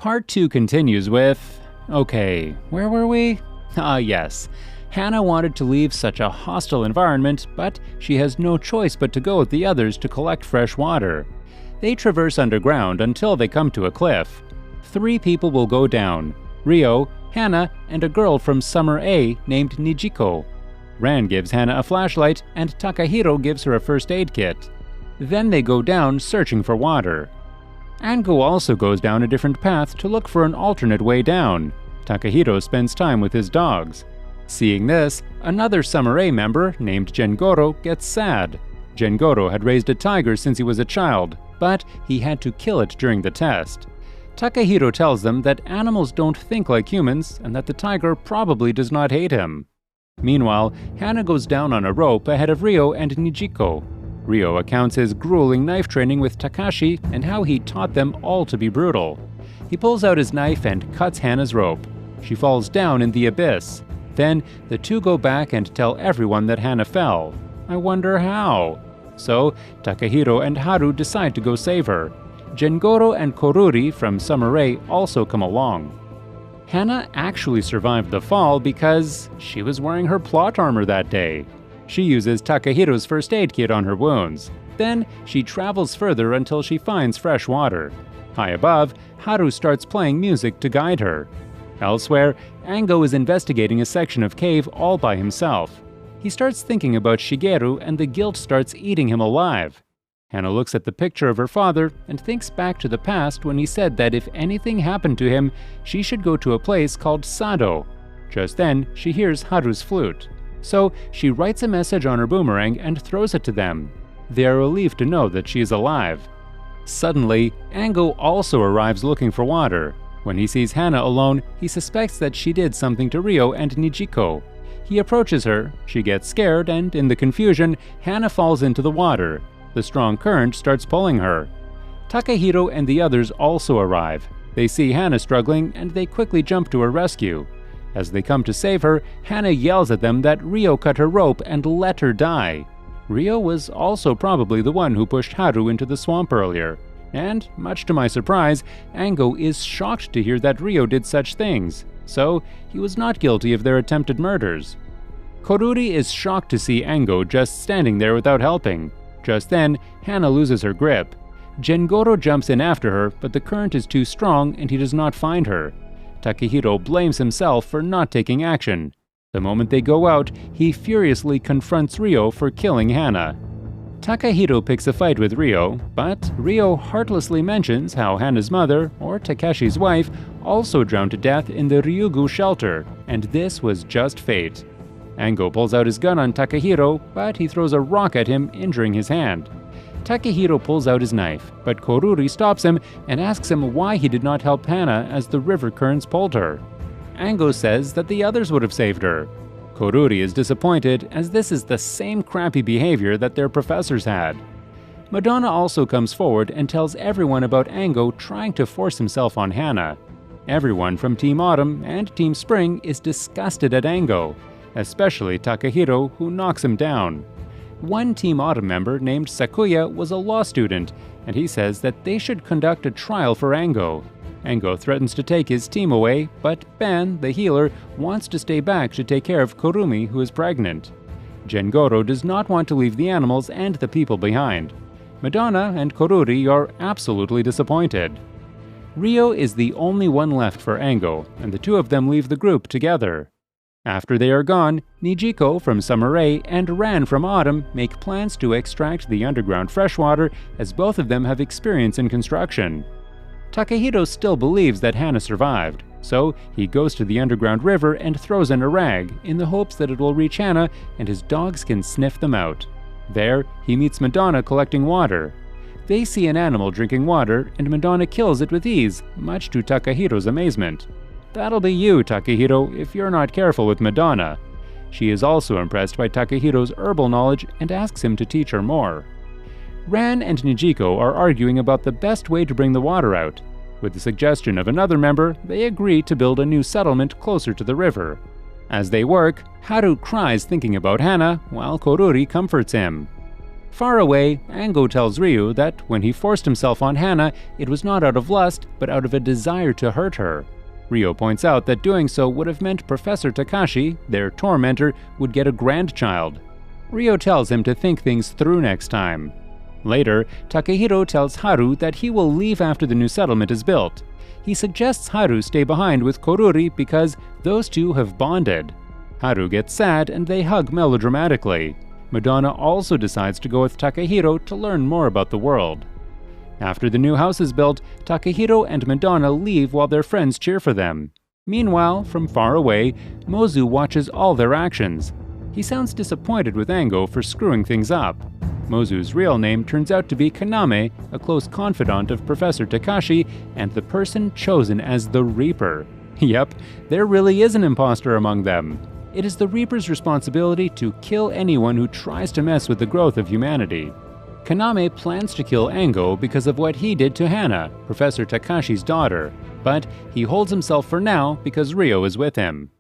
Part 2 continues with... Okay, where were we? Yes. Hana wanted to leave such a hostile environment, but she has no choice but to go with the others to collect fresh water. They traverse underground until they come to a cliff. 3 people will go down: Ryo, Hana, and a girl from Summer A named Nijiko. Ran gives Hana a flashlight, and Takahiro gives her a first aid kit. Then they go down searching for water. Ango also goes down a different path to look for an alternate way down. Takahiro spends time with his dogs. Seeing this, another Summer A member, named Gengoro, gets sad. Gengoro had raised a tiger since he was a child, but he had to kill it during the test. Takahiro tells them that animals don't think like humans and that the tiger probably does not hate him. Meanwhile, Hana goes down on a rope ahead of Ryo and Nijiko. Ryo accounts his grueling knife training with Takashi and how he taught them all to be brutal. He pulls out his knife and cuts Hana's rope. She falls down in the abyss. Then, the two go back and tell everyone that Hana fell. I wonder how? So, Takahiro and Haru decide to go save her. Gengoro and Koruri from Summer A also come along. Hana actually survived the fall because she was wearing her plot armor that day. She uses Takahiro's first aid kit on her wounds. Then, she travels further until she finds fresh water. High above, Haru starts playing music to guide her. Elsewhere, Ango is investigating a section of cave all by himself. He starts thinking about Shigeru and the guilt starts eating him alive. Hana looks at the picture of her father and thinks back to the past when he said that if anything happened to him, she should go to a place called Sado. Just then, she hears Haru's flute. So, she writes a message on her boomerang and throws it to them. They are relieved to know that she is alive. Suddenly, Ango also arrives looking for water. When he sees Hana alone, he suspects that she did something to Ryo and Nijiko. He approaches her, she gets scared, and in the confusion, Hana falls into the water. The strong current starts pulling her. Takahiro and the others also arrive. They see Hana struggling, and they quickly jump to her rescue. As they come to save her, Hana yells at them that Ryo cut her rope and let her die. Ryo was also probably the one who pushed Haru into the swamp earlier. And, much to my surprise, Ango is shocked to hear that Ryo did such things, so he was not guilty of their attempted murders. Koruri is shocked to see Ango just standing there without helping. Just then, Hana loses her grip. Gengoro jumps in after her, but the current is too strong and he does not find her. Takahiro blames himself for not taking action. The moment they go out, he furiously confronts Ryo for killing Hana. Takahiro picks a fight with Ryo, but Ryo heartlessly mentions how Hana's mother, or Takeshi's wife, also drowned to death in the Ryugu shelter, and this was just fate. Ango pulls out his gun on Takahiro, but he throws a rock at him, injuring his hand. Takahiro pulls out his knife, but Koruri stops him and asks him why he did not help Hana as the river currents pulled her. Ango says that the others would have saved her. Koruri is disappointed, as this is the same crappy behavior that their professors had. Madonna also comes forward and tells everyone about Ango trying to force himself on Hana. Everyone from Team Autumn and Team Spring is disgusted at Ango, especially Takahiro, who knocks him down. One Team Autumn member named Sakuya was a law student, and he says that they should conduct a trial for Ango. Ango threatens to take his team away, but Ben, the healer, wants to stay back to take care of Kurumi, who is pregnant. Gengoro does not want to leave the animals and the people behind. Madonna and Koruri are absolutely disappointed. Ryo is the only one left for Ango, and the two of them leave the group together. After they are gone, Nijiko from Summer A and Ran from Autumn make plans to extract the underground freshwater, as both of them have experience in construction. Takahiro still believes that Hana survived, so he goes to the underground river and throws in a rag in the hopes that it will reach Hana and his dogs can sniff them out. There, he meets Madonna collecting water. They see an animal drinking water and Madonna kills it with ease, much to Takahiro's amazement. That'll be you, Takahiro, if you're not careful with Madonna. She is also impressed by Takahiro's herbal knowledge and asks him to teach her more. Ran and Nijiko are arguing about the best way to bring the water out. With the suggestion of another member, they agree to build a new settlement closer to the river. As they work, Haru cries thinking about Hana, while Koruri comforts him. Far away, Ango tells Ryu that when he forced himself on Hana, it was not out of lust, but out of a desire to hurt her. Ryo points out that doing so would have meant Professor Takashi, their tormentor, would get a grandchild. Ryo tells him to think things through next time. Later, Takehiro tells Haru that he will leave after the new settlement is built. He suggests Haru stay behind with Koruri because those two have bonded. Haru gets sad and they hug melodramatically. Madonna also decides to go with Takehiro to learn more about the world. After the new house is built, Takehiro and Madonna leave while their friends cheer for them. Meanwhile, from far away, Mozu watches all their actions. He sounds disappointed with Ango for screwing things up. Mozu's real name turns out to be Kaname, a close confidant of Professor Takashi and the person chosen as the Reaper. Yep, there really is an imposter among them. It is the Reaper's responsibility to kill anyone who tries to mess with the growth of humanity. Kaname plans to kill Ango because of what he did to Hana, Professor Takashi's daughter, but he holds himself for now because Ryo is with him.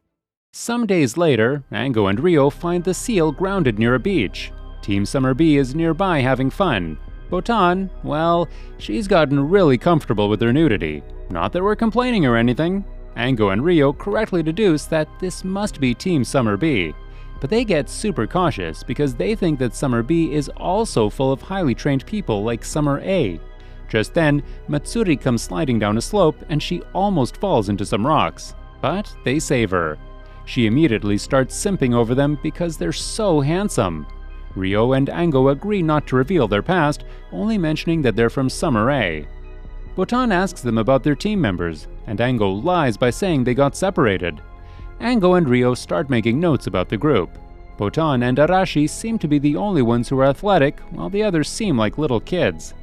Some days later, Ango and Ryo find the seal grounded near a beach. Team Summer B is nearby having fun. Botan, well, she's gotten really comfortable with her nudity. Not that we're complaining or anything. Ango and Ryo correctly deduce that this must be Team Summer B. But they get super cautious because they think that Summer B is also full of highly trained people like Summer A. Just then, Matsuri comes sliding down a slope and she almost falls into some rocks. But they save her. She immediately starts simping over them because they're so handsome. Ryo and Ango agree not to reveal their past, only mentioning that they're from Summer A. Botan asks them about their team members, and Ango lies by saying they got separated. Ango and Ryo start making notes about the group. Botan and Arashi seem to be the only ones who are athletic, while the others seem like little kids.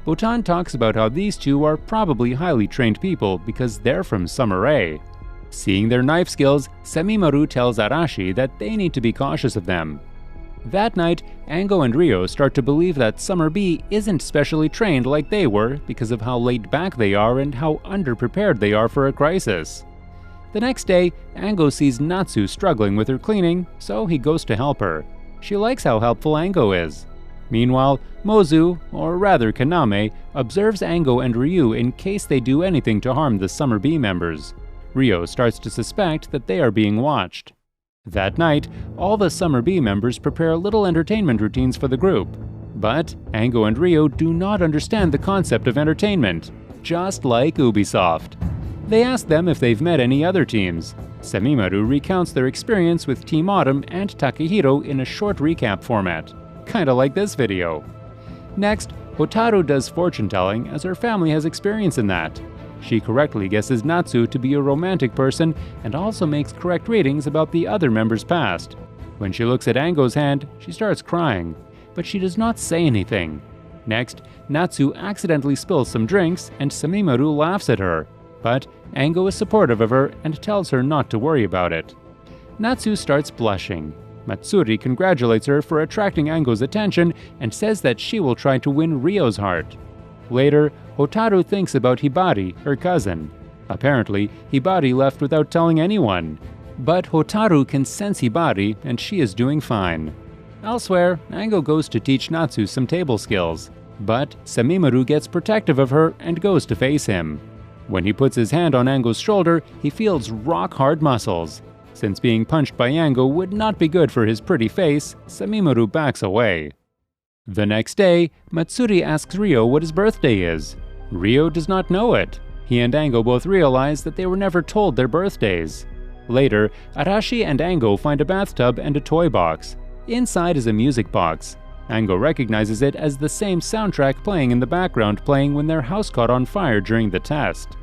Botan talks about how these two are probably highly trained people because they're from Summer A. Seeing their knife skills, Semimaru tells Arashi that they need to be cautious of them. That night, Ango and Ryo start to believe that Summer B isn't specially trained like they were because of how laid back they are and how underprepared they are for a crisis. The next day, Ango sees Natsu struggling with her cleaning, so he goes to help her. She likes how helpful Ango is. Meanwhile, Mozu, or rather Kaname, observes Ango and Ryu in case they do anything to harm the Summer B members. Ryo starts to suspect that they are being watched. That night, all the Summer B members prepare little entertainment routines for the group. But Ango and Ryo do not understand the concept of entertainment, just like Ubisoft. They ask them if they've met any other teams. Semimaru recounts their experience with Team Autumn and Takehiro in a short recap format, kinda like this video. Next, Hotaru does fortune-telling as her family has experience in that. She correctly guesses Natsu to be a romantic person and also makes correct readings about the other members' past. When she looks at Ango's hand, she starts crying, but she does not say anything. Next, Natsu accidentally spills some drinks and Semimaru laughs at her, but Ango is supportive of her and tells her not to worry about it. Natsu starts blushing. Matsuri congratulates her for attracting Ango's attention and says that she will try to win Ryo's heart. Later, Hotaru thinks about Hibari, her cousin. Apparently, Hibari left without telling anyone. But Hotaru can sense Hibari, and she is doing fine. Elsewhere, Ango goes to teach Natsu some table skills. But Semimaru gets protective of her and goes to face him. When he puts his hand on Ango's shoulder, he feels rock-hard muscles. Since being punched by Ango would not be good for his pretty face, Semimaru backs away. The next day, Matsuri asks Ryo what his birthday is. Ryo does not know it. He and Ango both realize that they were never told their birthdays. Later, Arashi and Ango find a bathtub and a toy box. Inside is a music box. Ango recognizes it as the same soundtrack playing in the background when their house caught on fire during the test.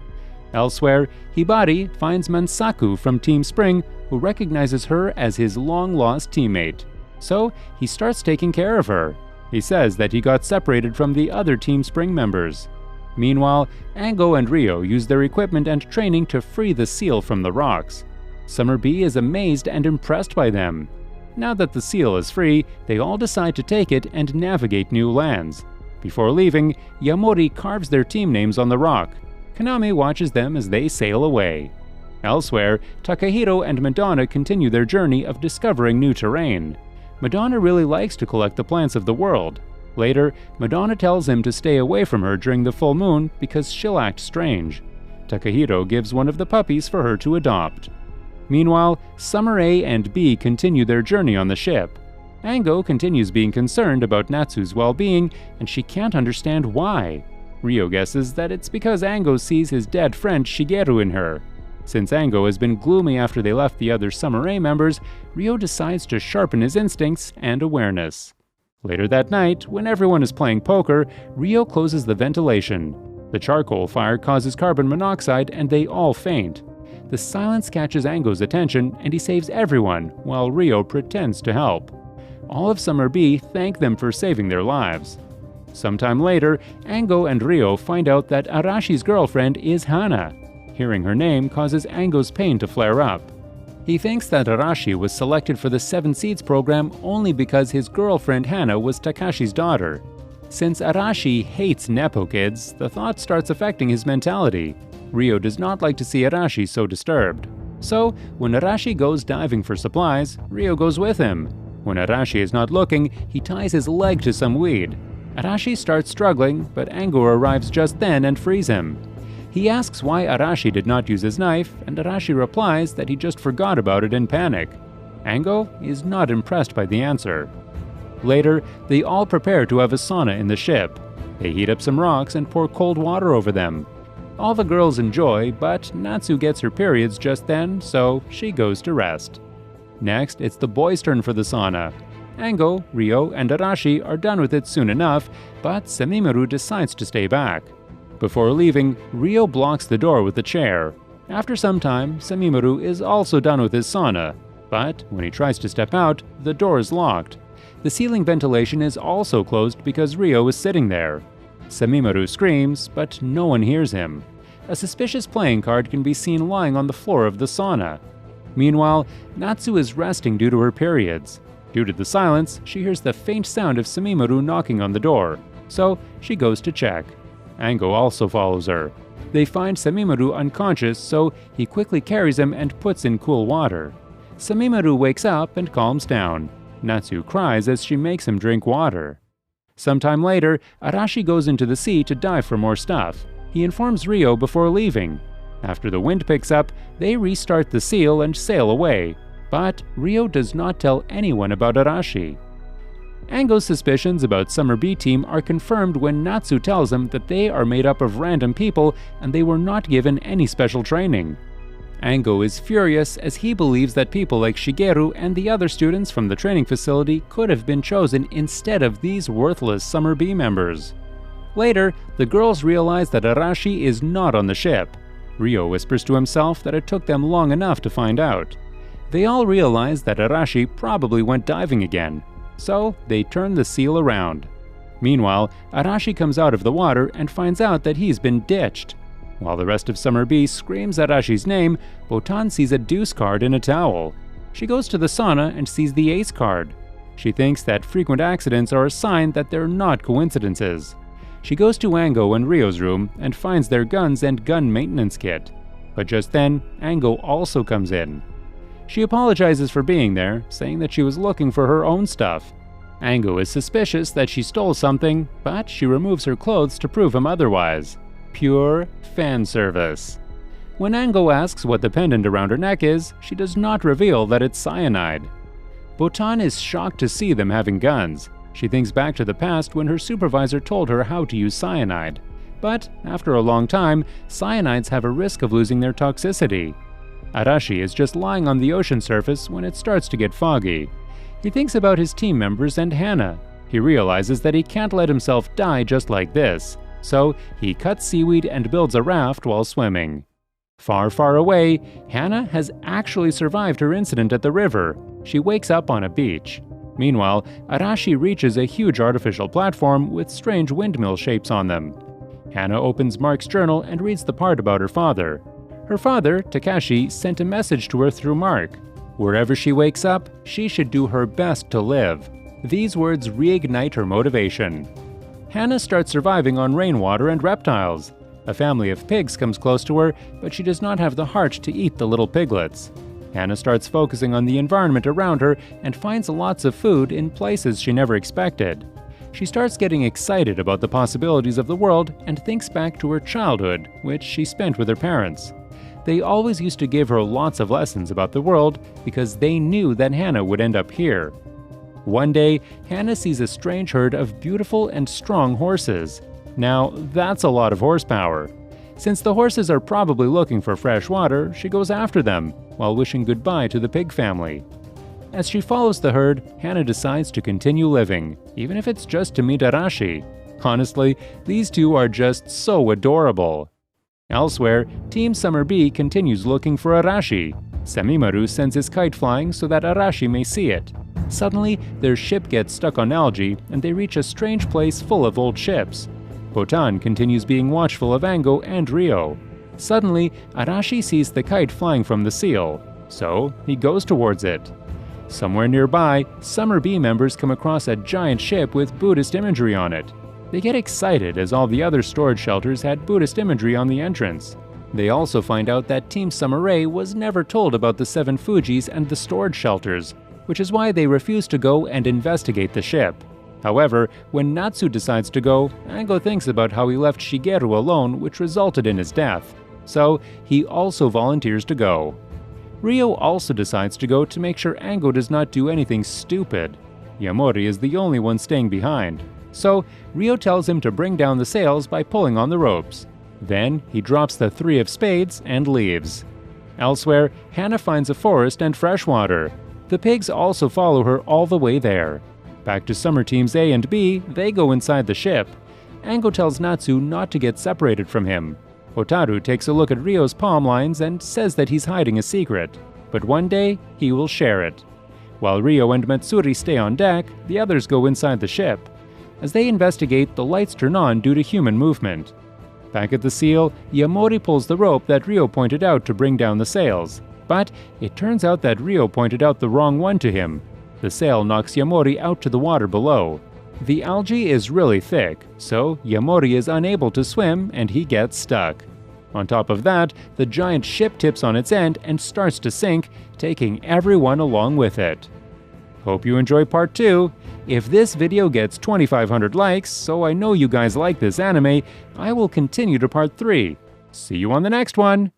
Elsewhere, Hibari finds Mansaku from Team Spring, who recognizes her as his long-lost teammate. So, he starts taking care of her. He says that he got separated from the other Team Spring members. Meanwhile, Ango and Ryo use their equipment and training to free the seal from the rocks. Summer B is amazed and impressed by them. Now that the seal is free, they all decide to take it and navigate new lands. Before leaving, Yamori carves their team names on the rock. Kaname watches them as they sail away. Elsewhere, Takehiro and Madonna continue their journey of discovering new terrain. Madonna really likes to collect the plants of the world. Later, Madonna tells him to stay away from her during the full moon because she'll act strange. Takahiro gives one of the puppies for her to adopt. Meanwhile, Summer A and B continue their journey on the ship. Ango continues being concerned about Natsu's well-being, and she can't understand why. Ryo guesses that it's because Ango sees his dead friend Shigeru in her. Since Ango has been gloomy after they left the other Summer A members, Ryo decides to sharpen his instincts and awareness. Later that night, when everyone is playing poker, Ryo closes the ventilation. The charcoal fire causes carbon monoxide and they all faint. The silence catches Ango's attention and he saves everyone, while Ryo pretends to help. All of Summer B thank them for saving their lives. Sometime later, Ango and Ryo find out that Arashi's girlfriend is Hana. Hearing her name causes Ango's pain to flare up. He thinks that Arashi was selected for the Seven Seeds program only because his girlfriend Hana was Takashi's daughter. Since Arashi hates Nepo kids, the thought starts affecting his mentality. Ryo does not like to see Arashi so disturbed. So, when Arashi goes diving for supplies, Ryo goes with him. When Arashi is not looking, he ties his leg to some weed. Arashi starts struggling, but Ango arrives just then and frees him. He asks why Arashi did not use his knife, and Arashi replies that he just forgot about it in panic. Ango is not impressed by the answer. Later, they all prepare to have a sauna in the ship. They heat up some rocks and pour cold water over them. All the girls enjoy, but Natsu gets her periods just then, so she goes to rest. Next, it's the boys' turn for the sauna. Ango, Ryo, and Arashi are done with it soon enough, but Semimaru decides to stay back. Before leaving, Ryo blocks the door with a chair. After some time, Semimaru is also done with his sauna, but when he tries to step out, the door is locked. The ceiling ventilation is also closed because Ryo is sitting there. Semimaru screams, but no one hears him. A suspicious playing card can be seen lying on the floor of the sauna. Meanwhile, Natsu is resting due to her periods. Due to the silence, she hears the faint sound of Semimaru knocking on the door, so she goes to check. Ango also follows her. They find Semimaru unconscious, so he quickly carries him and puts in cool water. Semimaru wakes up and calms down. Natsu cries as she makes him drink water. Sometime later, Arashi goes into the sea to dive for more stuff. He informs Ryo before leaving. After the wind picks up, they restart the seal and sail away. But Ryo does not tell anyone about Arashi. Ango's suspicions about Summer B Team are confirmed when Natsu tells him that they are made up of random people and they were not given any special training. Ango is furious as he believes that people like Shigeru and the other students from the training facility could have been chosen instead of these worthless Summer B members. Later, the girls realize that Arashi is not on the ship. Ryo whispers to himself that it took them long enough to find out. They all realize that Arashi probably went diving again, so they turn the seal around. Meanwhile, Arashi comes out of the water and finds out that he's been ditched. While the rest of Summer B screams Arashi's name, Botan sees a deuce card in a towel. She goes to the sauna and sees the ace card. She thinks that frequent accidents are a sign that they're not coincidences. She goes to Ango and Ryo's room and finds their guns and gun maintenance kit. But just then, Ango also comes in. She apologizes for being there, saying that she was looking for her own stuff. Ango is suspicious that she stole something, but she removes her clothes to prove him otherwise. Pure fan service. When Ango asks what the pendant around her neck is, she does not reveal that it's cyanide. Botan is shocked to see them having guns. She thinks back to the past when her supervisor told her how to use cyanide. But after a long time, cyanides have a risk of losing their toxicity. Arashi is just lying on the ocean surface when it starts to get foggy. He thinks about his team members and Hana. He realizes that he can't let himself die just like this, so he cuts seaweed and builds a raft while swimming. Far, far away, Hana has actually survived her incident at the river. She wakes up on a beach. Meanwhile, Arashi reaches a huge artificial platform with strange windmill shapes on them. Hana opens Mark's journal and reads the part about her father. Her father, Takashi, sent a message to her through Mark. Wherever she wakes up, she should do her best to live. These words reignite her motivation. Hana starts surviving on rainwater and reptiles. A family of pigs comes close to her, but she does not have the heart to eat the little piglets. Hana starts focusing on the environment around her and finds lots of food in places she never expected. She starts getting excited about the possibilities of the world and thinks back to her childhood, which she spent with her parents. They always used to give her lots of lessons about the world because they knew that Hannah would end up here. One day, Hannah sees a strange herd of beautiful and strong horses. Now, that's a lot of horsepower. Since the horses are probably looking for fresh water, she goes after them, while wishing goodbye to the pig family. As she follows the herd, Hannah decides to continue living, even if it's just to meet Arashi. Honestly, these two are just so adorable. Elsewhere, Team Summer B continues looking for Arashi. Semimaru sends his kite flying so that Arashi may see it. Suddenly, their ship gets stuck on algae and they reach a strange place full of old ships. Botan continues being watchful of Ango and Rio. Suddenly, Arashi sees the kite flying from the seal, so he goes towards it. Somewhere nearby, Summer B members come across a giant ship with Buddhist imagery on it. They get excited as all the other storage shelters had Buddhist imagery on the entrance. They also find out that Team Summer A was never told about the 7 Fujis and the storage shelters, which is why they refuse to go and investigate the ship. However, when Natsu decides to go, Ango thinks about how he left Shigeru alone, which resulted in his death. So, he also volunteers to go. Rio also decides to go to make sure Ango does not do anything stupid. Yamori is the only one staying behind. So, Rio tells him to bring down the sails by pulling on the ropes. Then, he drops the 3 of spades and leaves. Elsewhere, Hannah finds a forest and fresh water. The pigs also follow her all the way there. Back to Summer Teams A and B, they go inside the ship. Ango tells Natsu not to get separated from him. Hotaru takes a look at Ryo's palm lines and says that he's hiding a secret, but one day he will share it. While Rio and Matsuri stay on deck, the others go inside the ship. As they investigate, the lights turn on due to human movement. Back at the seal, Yamori pulls the rope that Rio pointed out to bring down the sails. But it turns out that Rio pointed out the wrong one to him. The sail knocks Yamori out to the water below. The algae is really thick, so Yamori is unable to swim and he gets stuck. On top of that, the giant ship tips on its end and starts to sink, taking everyone along with it. Hope you enjoy part 2. If this video gets 2,500 likes, so I know you guys like this anime, I will continue to part 3. See you on the next one!